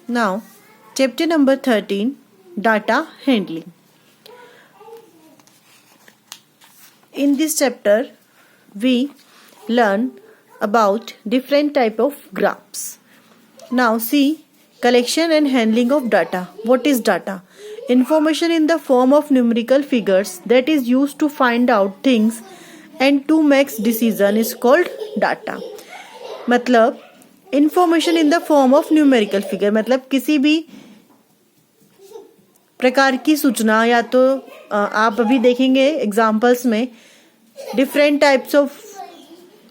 Now, chapter number 13, data handling. In this chapter, we learn about different type of graphs. Now see, collection and handling of data. What is data? Information in the form of numerical figures that is used to find out things and to make decision is called data. मतलब information in the form of numerical figure, मतलब किसी भी प्रकार की सूचना, या तो आप अभी देखेंगे एग्जाम्पल्स में different types of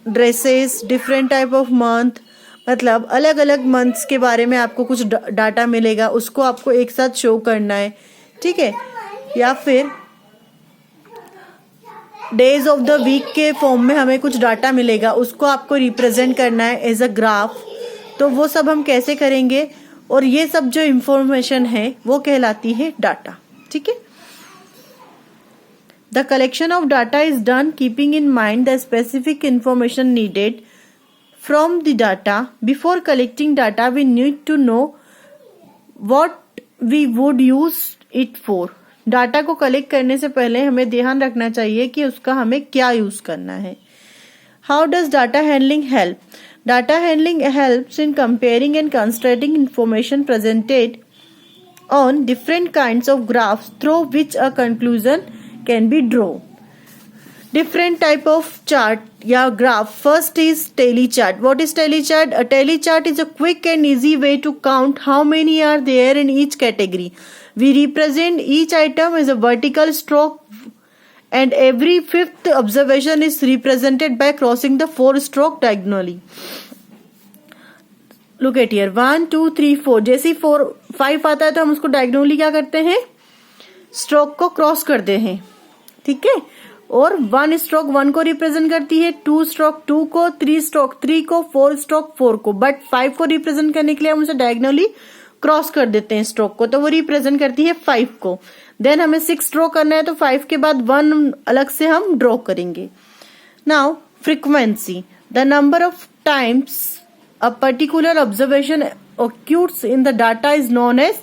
dresses, different type of month, मतलब अलग अलग मंथ्स के बारे में आपको कुछ डाटा मिलेगा, उसको आपको एक साथ शो करना है, ठीक है। या फिर डेज ऑफ द वीक के फॉर्म में हमें कुछ डाटा मिलेगा, उसको आपको रिप्रेजेंट करना है एज अ ग्राफ। तो वो सब हम कैसे करेंगे, और ये सब जो इंफॉर्मेशन है वो कहलाती है डाटा, ठीक है। The collection of data is done keeping in mind the specific information needed from the data. Before collecting data we need to know what we would use it for. Data को collect करने से पहले हमें ध्यान रखना चाहिए कि उसका हमें क्या यूज करना है। How does data handling help? Data handling helps in comparing and constructing information presented on different kinds of graphs through which a conclusion can be drawn. Different type of chart या graph. First is tally chart. What is tally chart? A tally chart is a quick and easy way to count how many are there in each category. We represent each item as a vertical stroke and every fifth observation is represented by crossing the 4 stroke diagonally. Look at here, 1 2 3 4, जैसे 4 5 आता है तो हम उसको diagonally क्या करते हैं, stroke को क्रॉस करते हैं, ठीक है। और 1 स्ट्रोक 1 को रिप्रेजेंट करती है, 2 स्ट्रोक 2 को, 3 स्ट्रोक 3 को, 4 स्ट्रोक 4 को, बट 5 को रिप्रेजेंट करने के लिए हम उसे डायगोनली क्रॉस कर देते हैं स्ट्रोक को, तो वो रिप्रेजेंट करती है 5 को। देन हमें 6 ड्रॉ करना है तो 5 के बाद 1 अलग से हम ड्रॉ करेंगे। Now frequency, the number of times a particular observation occurs in the data is known as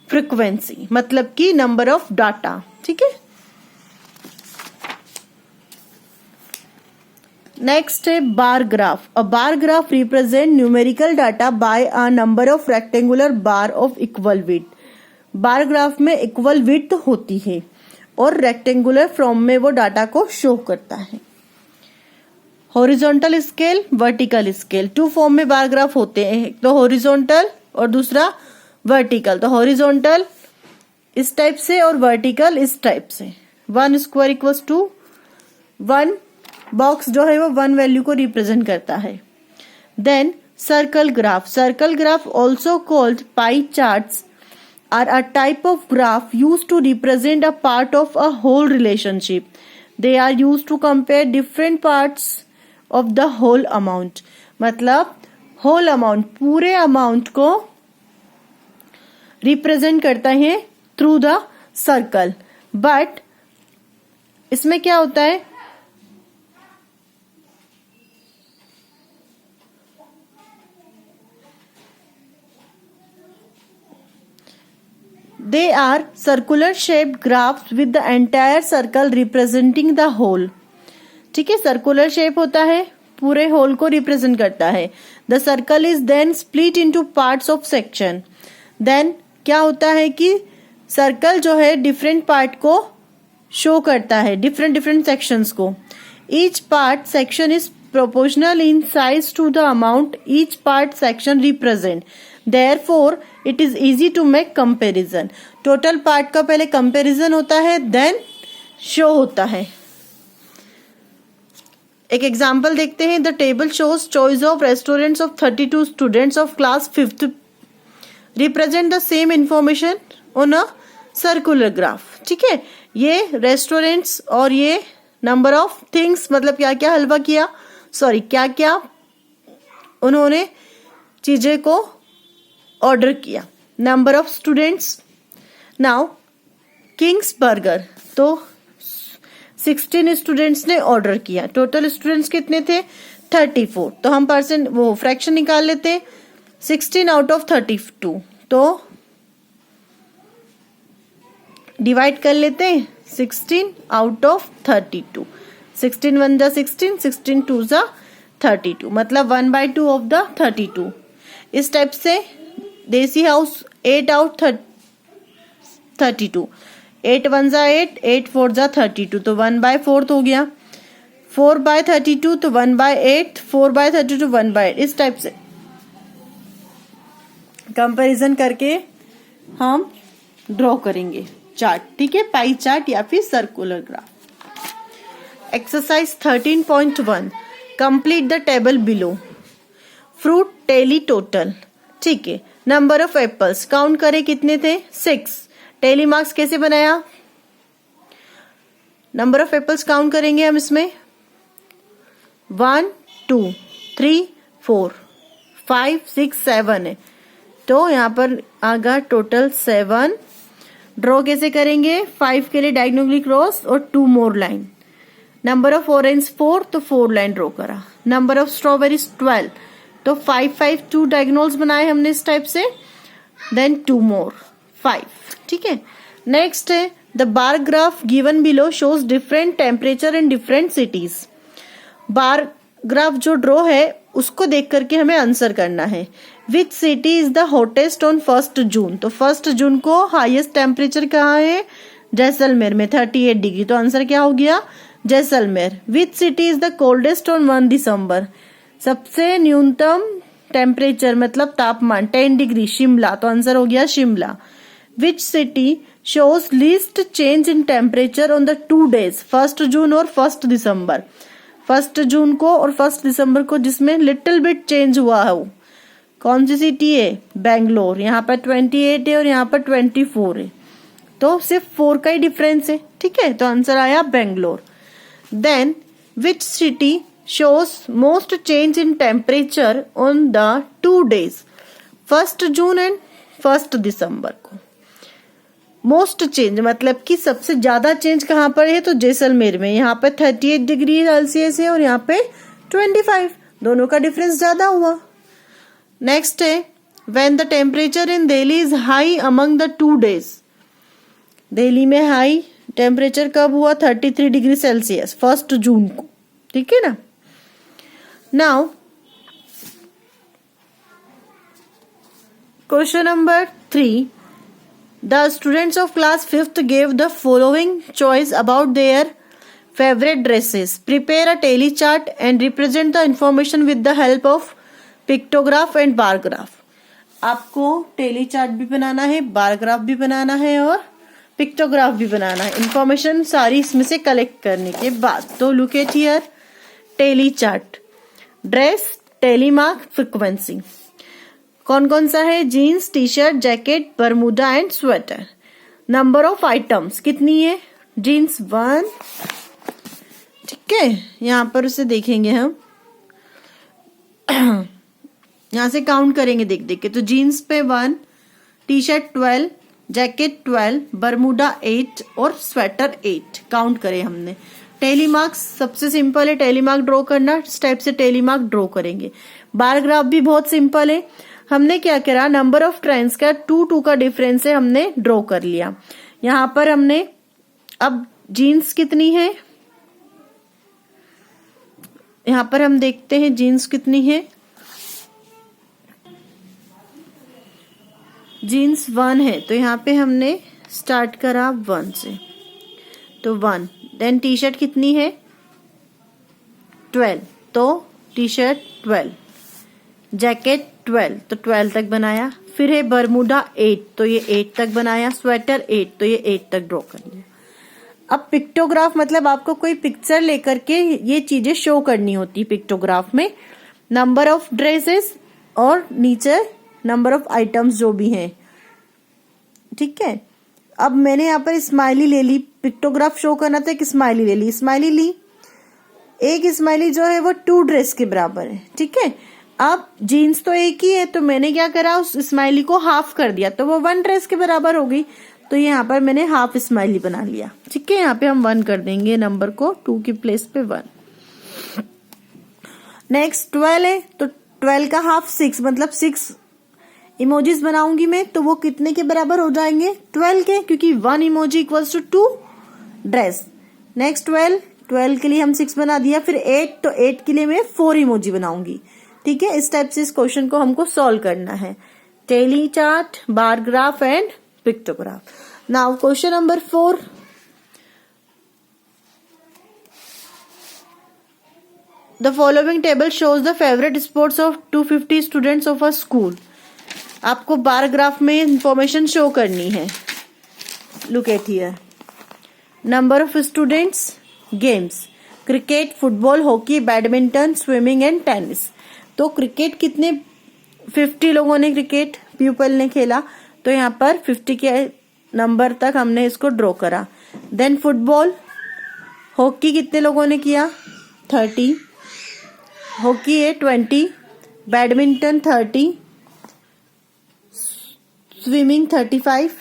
frequency, मतलब कि नंबर ऑफ डाटा, ठीक है। नेक्स्ट है bar graph. A bar graph represent numerical data by a number of rectangular bar of equal width. Bar graph में equal width होती है और rectangular form में वो डाटा को शो करता है। Horizontal scale, vertical scale, 2 form में बार ग्राफ होते हैं, एक तो हॉरिजॉन्टल और दूसरा वर्टिकल। तो हॉरिजॉन्टल इस टाइप से और वर्टिकल इस टाइप से। 1 स्क्वायर इक्वल्स टू 1 बॉक्स जो है वो 1 वैल्यू को रिप्रेजेंट करता है। Then circle graph. Circle graph also called pie charts are a type of graph used to represent a part of a whole relationship. They are used to compare different parts of the whole amount. मतलब whole amount, पूरे amount को represent करता है through the circle. But इसमें क्या होता है, They are circular shaped graphs with the entire circle representing the whole. ठीक है, सर्कुलर शेप होता है, पूरे होल को रिप्रेजेंट करता है। The circle is then split into parts of section. देन क्या होता है कि सर्कल जो है डिफरेंट पार्ट को शो करता है, डिफरेंट डिफरेंट सेक्शंस को। Each part section is proportional in size to the amount each part section represent. Therefore, it is easy to make comparison. Total part का पहले कंपैरिजन होता है, देन शो होता है। एक एग्जाम्पल देखते हैं। The table shows choice of restaurants of 32 students of class 5th represent the same information on a circular graph. ठीक है, ये रेस्टोरेंट्स और ये नंबर ऑफ थिंग्स, मतलब क्या क्या हलवा किया, सॉरी क्या क्या उन्होंने चीजें को ऑर्डर किया। Number of students, now Kings burger, तो 16 स्टूडेंट्स ने ऑर्डर किया। टोटल स्टूडेंट्स कितने थे, 34। तो हम परसेंट वो फ्रैक्शन निकाल लेते हैं, 16 आउट ऑफ 32। तो डिवाइड कर लेते हैं 16 आउट ऑफ 32। 16 1 जा 16, 16 2 जा 32, मतलब 1/2 ऑफ द 32। इस टाइप से देसी हाउस 8 आउट 32, 8 1 जा 8, 8 4 जा 32, तो 1/4 हो गया। 4/32 तो 1/8, 4/32 1/8। इस टाइप से कंपैरिजन करके हम ड्रॉ करेंगे चार्ट, ठीक है, पाई चार्ट या फिर circular graph. Exercise 13.1 complete the table below. Fruit tally total, ठीक है। नंबर ऑफ एप्पल्स काउंट करें कितने थे, 6। टेली मार्क्स कैसे बनाया, नंबर ऑफ एप्पल्स काउंट करेंगे हम इसमें 1 2 3 4 5 6 7 है, तो यहाँ पर आगा टोटल 7। ड्रॉ कैसे करेंगे, 5 के लिए डायगोनली क्रॉस और 2 more line. Number of orange 4, तो 4 लाइन ड्रॉ करा। नंबर ऑफ स्ट्रॉबेरीज 12, तो 5 5 2 डायगोनल्स बनाए हमने इस टाइप से, देन 2 मोर 5, ठीक है। नेक्स्ट है the bar graph given below shows different temperature in different cities. Bar graph जो ड्रॉ है उसको देख करके हमें आंसर करना है। Which city is the hottest on 1 जून, तो 1 जून को हाईएस्ट टेम्परेचर कहाँ है, जैसलमेर में 38 डिग्री, तो आंसर क्या हो गया, Jaisalmer. Which city is the coldest on 1 दिसंबर, सबसे न्यूनतम टेम्परेचर मतलब तापमान 10 डिग्री, शिमला, तो आंसर हो गया शिमला। विच city shows least change in temperature on the 2 days, 1 जून और 1 दिसंबर। 1 जून को और 1 दिसंबर को जिसमें लिटिल बिट चेंज हुआ है, वो कौन सी सिटी है, बेंगलोर। यहाँ पर 28 है और यहाँ पर 24 है, तो सिर्फ 4 का ही डिफरेंस है, ठीक है, तो आंसर आया Bangalore. Then which city shows most change in temperature on the 2 days, 1 June and 1 December को। मोस्ट चेंज मतलब कि सबसे ज्यादा चेंज कहाँ पर है, तो जैसलमेर में। यहाँ पे 38 डिग्री सेल्सियस है और यहाँ पे 25, दोनों का डिफरेंस ज्यादा हुआ। नेक्स्ट है when the temperature in Delhi is high among the 2 days, Delhi में हाई टेम्परेचर कब हुआ, 33 डिग्री सेल्सियस 1 जून को, ठीक है ना। Now question number 3, the students of class 5th gave the following choice about their favorite dresses. Prepare a tally chart and represent the information with the help of pictograph and bar graph. आपको tele chart भी बनाना है, bar graph भी बनाना है और pictograph भी बनाना है, information सारी इसमें से कलेक्ट करने के बाद। तो look at here tally chart, dress, tally mark, frequency. कौन कौन सा है, jeans, T shirt, jacket, Bermuda and sweater. Number of items कितनी है, जीन्स 1, ठीक है, यहाँ पर उसे देखेंगे हम यहाँ से काउंट करेंगे देख देख के, तो जीन्स पे 1, टी शर्ट 12, जैकेट 12, बरमूडा 8 और स्वेटर 8 काउंट करे हमने। टेली मार्क्स सबसे सिंपल है, टेली मार्क ड्रॉ करना, इस टाइप से टेली मार्क ड्रॉ करेंगे। बार ग्राफ भी बहुत सिंपल है, हमने क्या करा, नंबर ऑफ ट्रेंड्स का 2 का डिफरेंस है, हमने ड्रॉ कर लिया। यहां पर हमने अब जीन्स कितनी है, यहां पर हम देखते हैं जीन्स कितनी है, जीन्स 1 है, तो यहाँ पे हमने स्टार्ट करा 1 से, तो 1। देन टी शर्ट कितनी है 12, तो टी शर्ट 12, जैकेट 12, तो 12 तक बनाया। फिर है बरमूडा 8, तो ये 8 तक बनाया। स्वेटर 8, तो ये 8 तक ड्रॉ कर लिया। अब पिक्टोग्राफ मतलब आपको कोई पिक्चर लेकर के ये चीजें शो करनी होती पिक्टोग्राफ में, नंबर ऑफ ड्रेसेस और नीचे नंबर ऑफ आइटम्स जो भी हैं, ठीक है। अब मैंने यहाँ पर स्माइली ले ली, पिक्टोग्राफ शो करना था, एक स्माइली ले ली, स्माइली ली, एक स्माइली जो है वो 2 ड्रेस के बराबर है, ठीक है। अब जीन्स तो एक ही है, तो मैंने क्या करा, उस स्माइली को हाफ कर दिया, तो वो 1 ड्रेस के बराबर हो गई, तो यहाँ पर मैंने हाफ स्माइली बना लिया, ठीक है। यहाँ पे हम 1 कर देंगे नंबर को, 2 की प्लेस पे 1। नेक्स्ट 12 है, तो 12 का हाफ 6, मतलब 6 इमोजीज बनाऊंगी मैं तो वो कितने के बराबर हो जाएंगे, 12 के, क्योंकि 1 emoji equals to 2 dress. Next 12 के लिए हम 6 बना दिया, फिर 8, तो 8 के लिए मैं 4 इमोजी बनाऊंगी। ठीक है, इस टाइप से इस क्वेश्चन को हमको सॉल्व करना है। Tally chart, bar graph and pictograph. Now question number 4, the following table shows the favourite sports of 250 students of a school. आपको बार ग्राफ में इंफॉर्मेशन शो करनी है। Look at here, number of students, games, cricket, football, hockey, badminton, swimming and tennis. तो cricket कितने, 50 लोगों ने cricket pupal ने खेला, तो यहाँ पर 50 के नंबर तक हमने इसको ड्रॉ करा। देन फुटबॉल, हॉकी कितने लोगों ने किया, 30, हॉकी है 20, बैडमिंटन 30, स्विमिंग 35,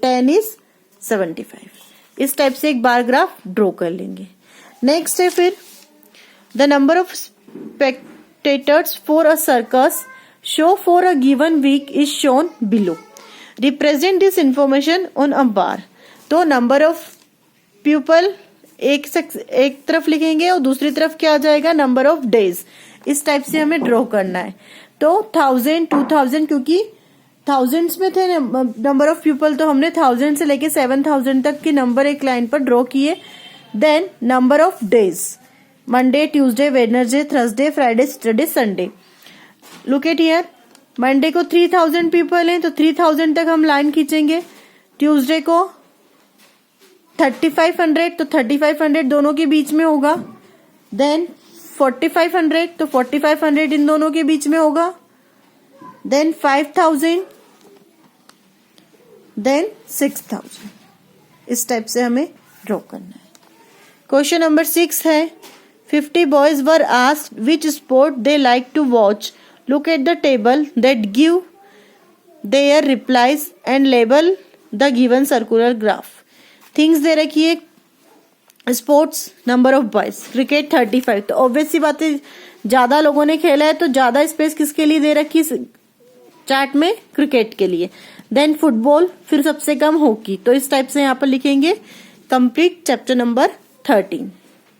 टेनिस 75। इस टाइप से एक बार ग्राफ ड्रॉ कर लेंगे। नेक्स्ट है फिर the number of spectators for a circus show for a given week is shown below. Represent this information on a bar. तो नंबर ऑफ पीपल एक तरफ लिखेंगे और दूसरी तरफ क्या आ जाएगा, नंबर ऑफ डेज। इस टाइप से हमें ड्रॉ करना है। तो 1000, 2000, क्योंकि थाउजेंड्स में थे नंबर ऑफ पीपल, तो हमने 1000 से लेके 7000 तक के नंबर एक लाइन पर ड्रॉ किए। Then number of days, Monday, Tuesday, Wednesday, Thursday, Friday, Saturday, Sunday. Look at here, Monday को 3000 पीपल हैं तो 3000 तक हम लाइन खींचेंगे। ट्यूसडे को 3500, तो 3500 दोनों के बीच में होगा। देन 4500, तो 4500 इन दोनों के बीच में होगा। Then 5000, then 6000। इस टाइप से हमें ड्रॉ करना है। क्वेश्चन नंबर 6 है, 50 boys were asked which sport they like to watch. Look at the table that give their replies and label the given circular graph. Things दे रखी है, sports, number of boys, cricket 35, तो obvious सी बात है ज्यादा लोगों ने खेला है तो ज्यादा स्पेस किसके लिए दे रखी चार्ट में, क्रिकेट के लिए। देन फुटबॉल, फिर सबसे कम हॉकी। तो इस टाइप से यहाँ पर लिखेंगे कंप्लीट चैप्टर नंबर 13।